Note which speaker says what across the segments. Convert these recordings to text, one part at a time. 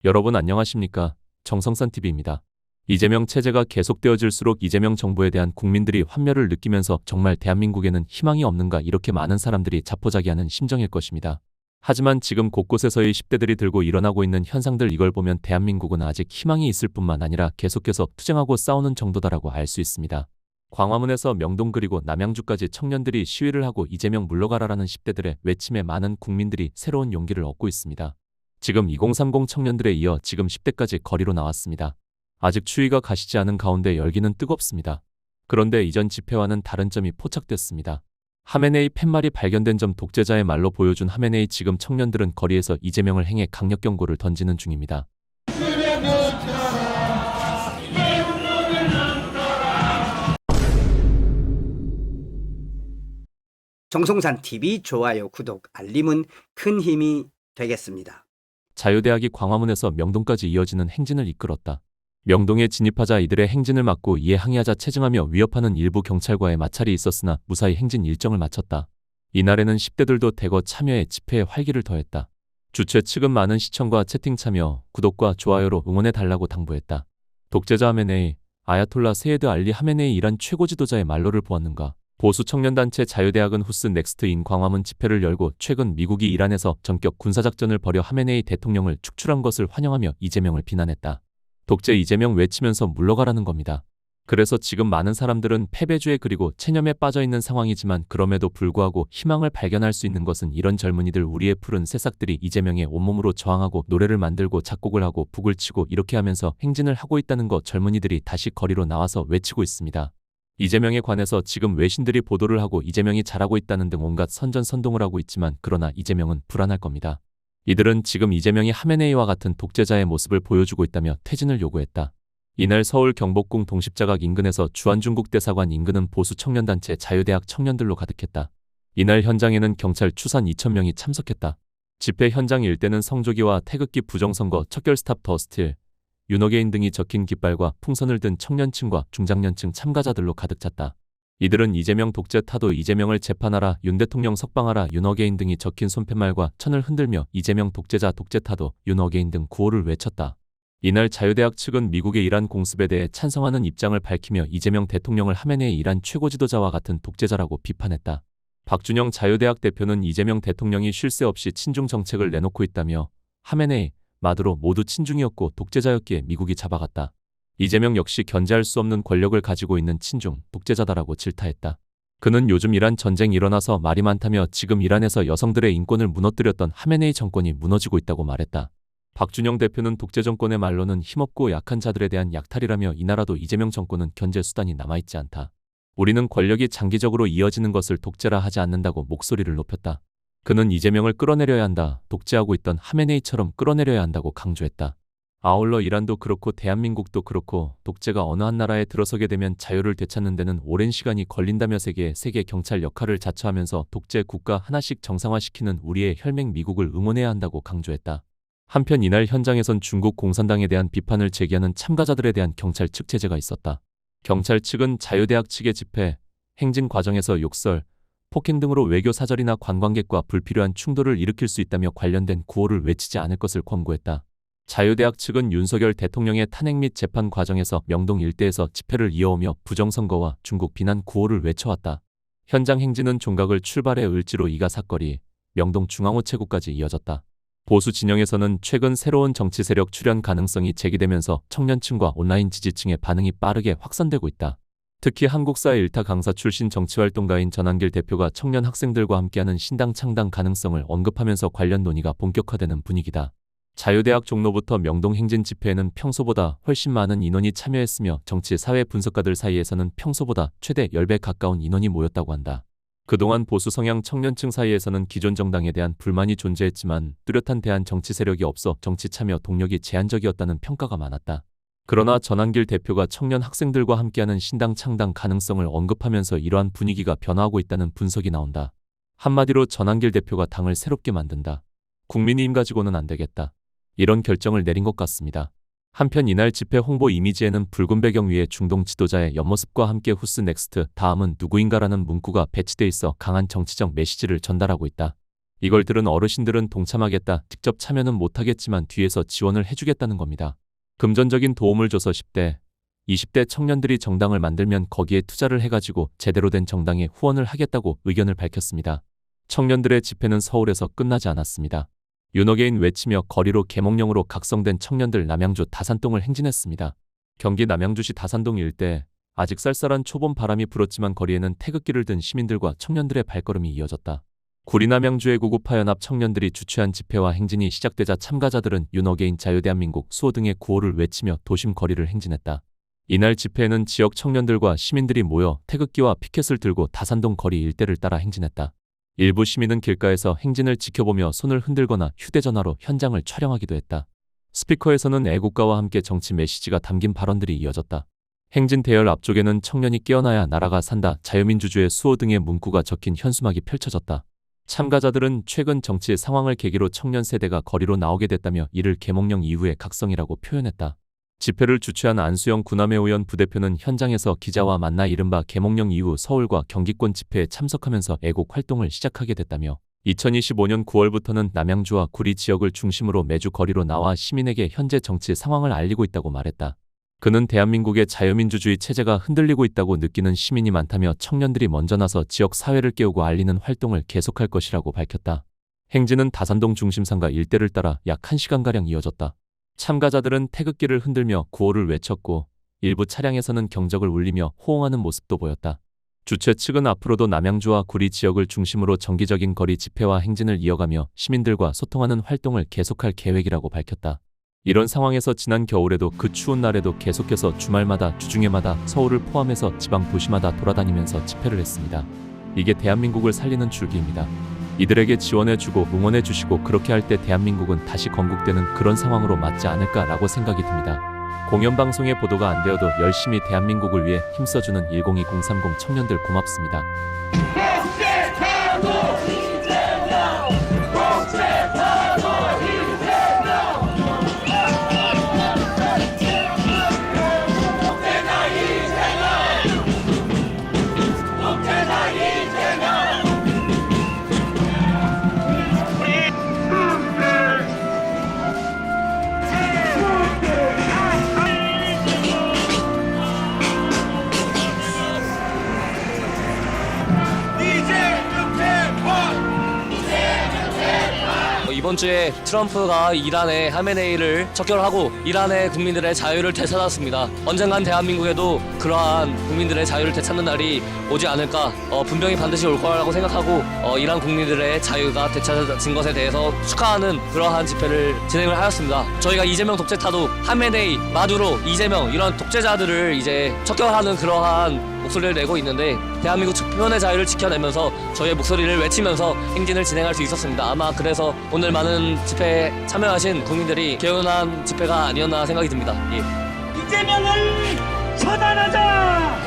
Speaker 1: 여러분 안녕하십니까? 정성산TV입니다. 이재명 체제가 계속되어질수록 이재명 정부에 대한 국민들이 환멸을 느끼면서 정말 대한민국에는 희망이 없는가 이렇게 많은 사람들이 자포자기하는 심정일 것입니다. 하지만 지금 곳곳에서의 10대들이 들고 일어나고 있는 현상들 이걸 보면 대한민국은 아직 희망이 있을 뿐만 아니라 계속해서 투쟁하고 싸우는 정도다라고 알 수 있습니다. 광화문에서 명동 그리고 남양주까지 청년들이 시위를 하고 이재명 물러가라라는 10대들의 외침에 많은 국민들이 새로운 용기를 얻고 있습니다. 지금 2030 청년들에 이어 지금 10대까지 거리로 나왔습니다. 아직 추위가 가시지 않은 가운데 열기는 뜨겁습니다. 그런데 이전 집회와는 다른 점이 포착됐습니다. 하메네이 팻말이 발견된 점 독재자의 말로 보여준 하메네이 지금 청년들은 거리에서 이재명을 향해 강력 경고를 던지는 중입니다.
Speaker 2: 정성산TV 좋아요, 구독, 알림은 큰 힘이 되겠습니다.
Speaker 1: 자유대학이 광화문에서 명동까지 이어지는 행진을 이끌었다. 명동에 진입하자 이들의 행진을 막고 이에 항의하자 체증하며 위협하는 일부 경찰과의 마찰이 있었으나 무사히 행진 일정을 마쳤다. 이날에는 10대들도 대거 참여해 집회에 활기를 더했다. 주최 측은 많은 시청과 채팅 참여, 구독과 좋아요로 응원해달라고 당부했다. 독재자 하메네이, 아야톨라 세예드 알리 하메네이 이란 최고 지도자의 말로를 보았는가. 보수 청년단체 자유대학은 후스 넥스트인 광화문 집회를 열고 최근 미국이 이란에서 전격 군사작전을 벌여 하메네이 대통령을 축출한 것을 환영하며 이재명을 비난했다. 독재 이재명 외치면서 물러가라는 겁니다. 그래서 지금 많은 사람들은 패배주의 그리고 체념에 빠져있는 상황이지만 그럼에도 불구하고 희망을 발견할 수 있는 것은 이런 젊은이들 우리의 푸른 새싹들이 이재명의 온몸으로 저항하고 노래를 만들고 작곡을 하고 북을 치고 이렇게 하면서 행진을 하고 있다는 것 젊은이들이 다시 거리로 나와서 외치고 있습니다. 이재명에 관해서 지금 외신들이 보도를 하고 이재명이 잘하고 있다는 등 온갖 선전선동을 하고 있지만 그러나 이재명은 불안할 겁니다. 이들은 지금 이재명이 하메네이와 같은 독재자의 모습을 보여주고 있다며 퇴진을 요구했다. 이날 서울 경복궁 동십자각 인근에서 주한중국 대사관 인근은 보수 청년단체 자유대학 청년들로 가득했다. 이날 현장에는 경찰 추산 2,000명이 참석했다. 집회 현장 일대는 성조기와 태극기 부정선거 척결 스탑 더 스틸, 윤어게인 등이 적힌 깃발과 풍선을 든 청년층과 중장년층 참가자들로 가득 찼다. 이들은 이재명 독재 타도 이재명을 재판하라 윤 대통령 석방하라 윤어게인 등이 적힌 손팻말과 천을 흔들며 이재명 독재자 독재 타도 윤어게인 등 구호를 외쳤다. 이날 자유대학 측은 미국의 이란 공습에 대해 찬성하는 입장을 밝히며 이재명 대통령을 하메네이 이란 최고 지도자와 같은 독재자라고 비판했다. 박준영 자유대학 대표는 이재명 대통령이 쉴 새 없이 친중 정책을 내놓고 있다며 하메네이, 마두로 모두 친중이었고 독재자였기에 미국이 잡아갔다. 이재명 역시 견제할 수 없는 권력을 가지고 있는 친중, 독재자다라고 질타했다. 그는 요즘 이란 전쟁 일어나서 말이 많다며 지금 이란에서 여성들의 인권을 무너뜨렸던 하메네이 정권이 무너지고 있다고 말했다. 박준영 대표는 독재 정권의 말로는 힘없고 약한 자들에 대한 약탈이라며 이 나라도 이재명 정권은 견제 수단이 남아있지 않다. 우리는 권력이 장기적으로 이어지는 것을 독재라 하지 않는다고 목소리를 높였다. 그는 이재명을 끌어내려야 한다. 독재하고 있던 하메네이처럼 끌어내려야 한다고 강조했다. 아울러 이란도 그렇고 대한민국도 그렇고 독재가 어느 한 나라에 들어서게 되면 자유를 되찾는 데는 오랜 시간이 걸린다며 세계 경찰 역할을 자처하면서 독재 국가 하나씩 정상화시키는 우리의 혈맹 미국을 응원해야 한다고 강조했다. 한편 이날 현장에선 중국 공산당에 대한 비판을 제기하는 참가자들에 대한 경찰 측 제재가 있었다. 경찰 측은 자유대학 측의 집회, 행진 과정에서 욕설, 폭행 등으로 외교 사절이나 관광객과 불필요한 충돌을 일으킬 수 있다며 관련된 구호를 외치지 않을 것을 권고했다. 자유대학 측은 윤석열 대통령의 탄핵 및 재판 과정에서 명동 일대에서 집회를 이어오며 부정선거와 중국 비난 구호를 외쳐왔다. 현장 행진은 종각을 출발해 을지로 이가사거리, 명동 중앙우체국까지 이어졌다. 보수 진영에서는 최근 새로운 정치 세력 출현 가능성이 제기되면서 청년층과 온라인 지지층의 반응이 빠르게 확산되고 있다. 특히 한국사 일타 강사 출신 정치활동가인 전한길 대표가 청년 학생들과 함께하는 신당 창당 가능성을 언급하면서 관련 논의가 본격화되는 분위기다. 자유대학 종로부터 명동 행진 집회에는 평소보다 훨씬 많은 인원이 참여했으며 정치 사회 분석가들 사이에서는 평소보다 최대 10배 가까운 인원이 모였다고 한다. 그동안 보수 성향 청년층 사이에서는 기존 정당에 대한 불만이 존재했지만 뚜렷한 대한 정치 세력이 없어 정치 참여 동력이 제한적이었다는 평가가 많았다. 그러나 전한길 대표가 청년 학생들과 함께하는 신당 창당 가능성을 언급하면서 이러한 분위기가 변화하고 있다는 분석이 나온다. 한마디로 전한길 대표가 당을 새롭게 만든다. 국민이 힘 가지고는 안 되겠다. 이런 결정을 내린 것 같습니다. 한편 이날 집회 홍보 이미지에는 붉은 배경 위에 중동 지도자의 옆모습과 함께 후스 넥스트 다음은 누구인가라는 문구가 배치돼 있어 강한 정치적 메시지를 전달하고 있다. 이걸 들은 어르신들은 동참하겠다, 직접 참여는 못하겠지만 뒤에서 지원을 해주겠다는 겁니다. 금전적인 도움을 줘서 10대, 20대 청년들이 정당을 만들면 거기에 투자를 해가지고 제대로 된 정당에 후원을 하겠다고 의견을 밝혔습니다. 청년들의 집회는 서울에서 끝나지 않았습니다. 윤어게인 외치며 거리로 계몽령으로 각성된 청년들 남양주 다산동을 행진했습니다. 경기 남양주시 다산동 일대 아직 쌀쌀한 초봄 바람이 불었지만 거리에는 태극기를 든 시민들과 청년들의 발걸음이 이어졌다. 구리 남양주의 구구파연합 청년들이 주최한 집회와 행진이 시작되자 참가자들은 윤어게인 자유대한민국 수호 등의 구호를 외치며 도심 거리를 행진했다. 이날 집회에는 지역 청년들과 시민들이 모여 태극기와 피켓을 들고 다산동 거리 일대를 따라 행진했다. 일부 시민은 길가에서 행진을 지켜보며 손을 흔들거나 휴대전화로 현장을 촬영하기도 했다. 스피커에서는 애국가와 함께 정치 메시지가 담긴 발언들이 이어졌다. 행진 대열 앞쪽에는 청년이 깨어나야 나라가 산다, 자유민주주의 수호 등의 문구가 적힌 현수막이 펼쳐졌다. 참가자들은 최근 정치 상황을 계기로 청년 세대가 거리로 나오게 됐다며 이를 계몽령 이후의 각성이라고 표현했다. 집회를 주최한 안수영 구남회의원 부대표는 현장에서 기자와 만나 이른바 계몽령 이후 서울과 경기권 집회에 참석하면서 애국 활동을 시작하게 됐다며 2025년 9월부터는 남양주와 구리 지역을 중심으로 매주 거리로 나와 시민에게 현재 정치 상황을 알리고 있다고 말했다. 그는 대한민국의 자유민주주의 체제가 흔들리고 있다고 느끼는 시민이 많다며 청년들이 먼저 나서 지역 사회를 깨우고 알리는 활동을 계속할 것이라고 밝혔다. 행진은 다산동 중심상가 일대를 따라 약 1시간가량 이어졌다. 참가자들은 태극기를 흔들며 구호를 외쳤고 일부 차량에서는 경적을 울리며 호응하는 모습도 보였다. 주최 측은 앞으로도 남양주와 구리 지역을 중심으로 정기적인 거리 집회와 행진을 이어가며 시민들과 소통하는 활동을 계속할 계획이라고 밝혔다. 이런 상황에서 지난 겨울에도 그 추운 날에도 계속해서 주말마다 주중에마다 서울을 포함해서 지방 도시마다 돌아다니면서 집회를 했습니다. 이게 대한민국을 살리는 줄기입니다. 이들에게 지원해주고 응원해주시고 그렇게 할 때 대한민국은 다시 건국되는 그런 상황으로 맞지 않을까라고 생각이 듭니다. 공영방송의 보도가 안 되어도 열심히 대한민국을 위해 힘써주는 102030 청년들 고맙습니다.
Speaker 3: 이번 주에 트럼프가 이란의 하메네이를 척결하고 이란의 국민들의 자유를 되찾았습니다. 언젠간 대한민국에도 그러한 국민들의 자유를 되찾는 날이 오지 않을까, 분명히 반드시 올 거라고 생각하고 이란 국민들의 자유가 되찾아진 것에 대해서 축하하는 그러한 집회를 진행을 하였습니다. 저희가 이재명 독재타도 하메네이, 마두로, 이재명 이런 독재자들을 이제 척결하는 그러한 목소리를 내고 있는데 대한민국 표현의 자유를 지켜내면서 저희의 목소리를 외치면서 행진을 진행할 수 있었습니다. 아마 그래서 오늘 많은 집회에 참여하신 국민들이 개운한 집회가 아니었나 생각이 듭니다. 예.
Speaker 4: 이재명을 처단하자!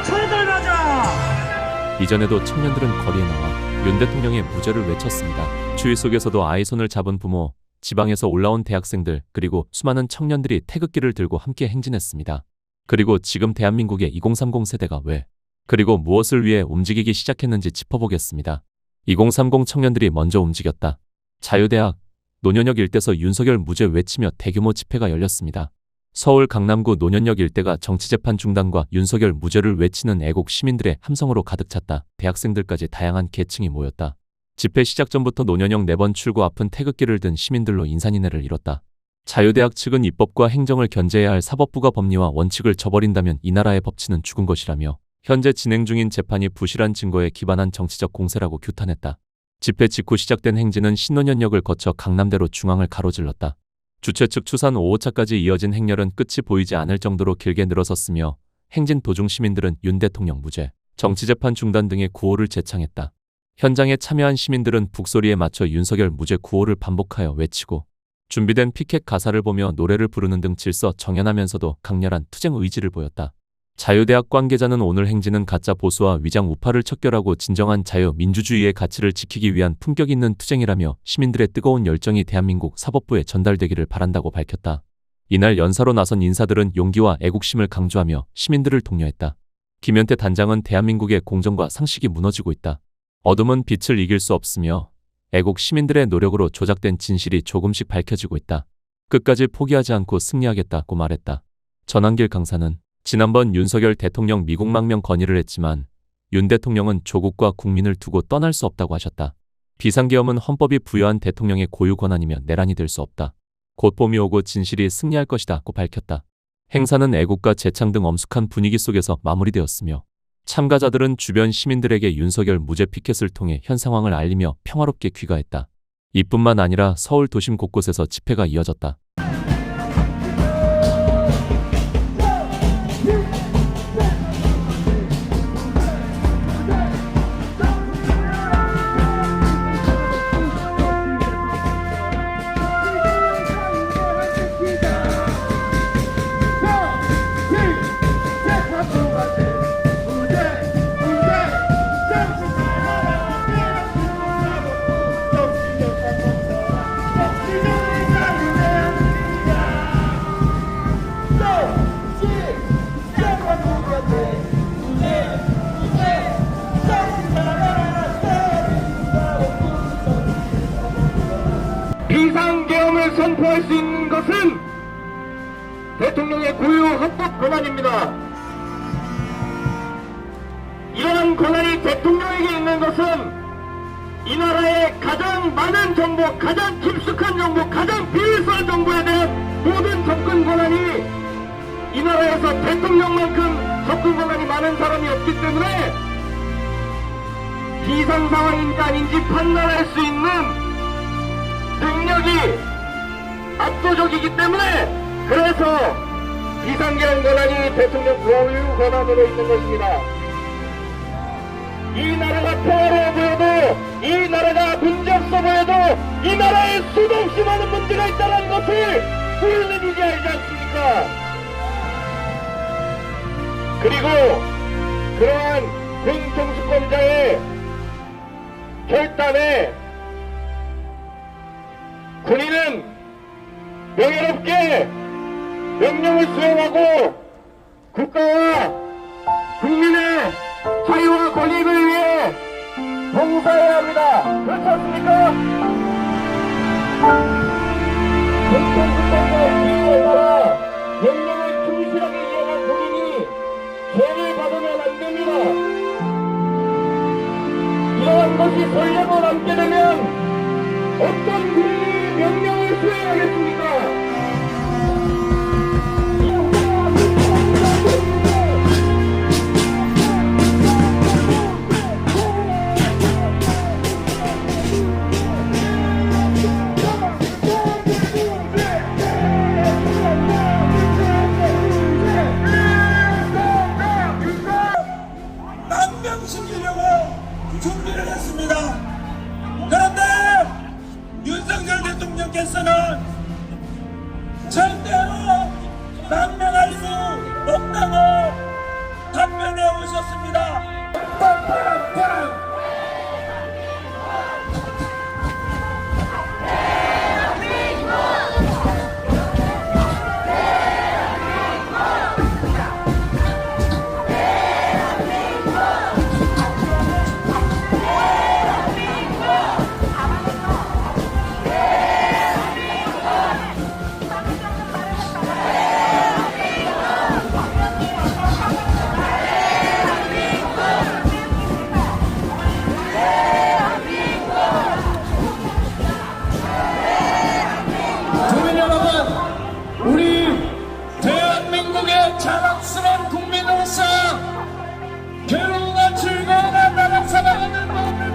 Speaker 4: 처단하자!
Speaker 1: 이전에도 청년들은 거리에 나와 윤 대통령의 무죄를 외쳤습니다. 추위 속에서도 아이 손을 잡은 부모, 지방에서 올라온 대학생들, 그리고 수많은 청년들이 태극기를 들고 함께 행진했습니다. 그리고 지금 대한민국의 2030 세대가 왜, 그리고 무엇을 위해 움직이기 시작했는지 짚어보겠습니다. 2030 청년들이 먼저 움직였다. 자유대학, 노년역 일대에서 윤석열 무죄 외치며 대규모 집회가 열렸습니다. 서울 강남구 노년역 일대가 정치재판 중단과 윤석열 무죄를 외치는 애국 시민들의 함성으로 가득 찼다. 대학생들까지 다양한 계층이 모였다. 집회 시작 전부터 노년역 4번 출구 앞은 태극기를 든 시민들로 인산인해를 이뤘다. 자유대학 측은 입법과 행정을 견제해야 할 사법부가 법리와 원칙을 저버린다면 이 나라의 법치는 죽은 것이라며 현재 진행 중인 재판이 부실한 증거에 기반한 정치적 공세라고 규탄했다. 집회 직후 시작된 행진은 신논현역을 거쳐 강남대로 중앙을 가로질렀다. 주최 측 추산 5호차까지 이어진 행렬은 끝이 보이지 않을 정도로 길게 늘어섰으며 행진 도중 시민들은 윤 대통령 무죄, 정치재판 중단 등의 구호를 제창했다. 현장에 참여한 시민들은 북소리에 맞춰 윤석열 무죄 구호를 반복하여 외치고 준비된 피켓 가사를 보며 노래를 부르는 등 질서 정연하면서도 강렬한 투쟁 의지를 보였다. 자유대학 관계자는 오늘 행진은 가짜 보수와 위장 우파를 척결하고 진정한 자유 민주주의의 가치를 지키기 위한 품격 있는 투쟁이라며 시민들의 뜨거운 열정이 대한민국 사법부에 전달되기를 바란다고 밝혔다. 이날 연사로 나선 인사들은 용기와 애국심을 강조하며 시민들을 독려했다. 김현태 단장은 대한민국의 공정과 상식이 무너지고 있다. 어둠은 빛을 이길 수 없으며 애국 시민들의 노력으로 조작된 진실이 조금씩 밝혀지고 있다. 끝까지 포기하지 않고 승리하겠다고 말했다. 전한길 강사는 지난번 윤석열 대통령 미국 망명 건의를 했지만 윤 대통령은 조국과 국민을 두고 떠날 수 없다고 하셨다. 비상계엄은 헌법이 부여한 대통령의 고유 권한이며 내란이 될 수 없다. 곧 봄이 오고 진실이 승리할 것이다고 밝혔다. 행사는 애국가 재창 등 엄숙한 분위기 속에서 마무리되었으며 참가자들은 주변 시민들에게 윤석열 무죄 피켓을 통해 현 상황을 알리며 평화롭게 귀가했다. 이뿐만 아니라 서울 도심 곳곳에서 집회가 이어졌다.
Speaker 5: 비상계엄을 선포할 수 있는 것은 대통령의 고유 헌법 권한입니다. 이러한 권한이 대통령에게 있는 것은 이 나라의 가장 많은 정보, 가장 깊숙한 정보, 가장 비밀스러운 정보에 대한 모든 접근 권한이 이 나라에서 대통령만큼 접근 권한이 많은 사람이 없기 때문에 비상 상황인지 아닌지 판단할 수 있는 능력이 압도적이기 때문에 그래서 비상계엄 권한이 대통령 고유 권한으로 있는 것입니다. 이 나라가 평화로워 보여도 이 나라가 문제없어 보여도 이 나라에 수도 없이 많은 문제가 있다는 것을 우리는 이제 알지 않습니까? 그리고 그러한 군통수권자의 결단에 군인은 명예롭게 명령을 수행하고 국가와 국민의 자유와 권익을 위해 봉사해야 합니다. 그렇지 않습니까? 군통수권자의 지휘에 따라 명령을 충실하게 이행한 군인이 죄를 받으면 안 됩니다. 이러한 것이 설레고 남게 되면 어떤 군인이 명령을 수행하겠습니까?
Speaker 4: 망명시키려고 준비를 했습니다. 그런데 윤석열 대통령께서는 절대로 망명할 수 없다고 답변해 오셨습니다. 빵빵빵! 자랑스러운 국민으로서 괴로움과 즐거움과 나라 살아가는 마음을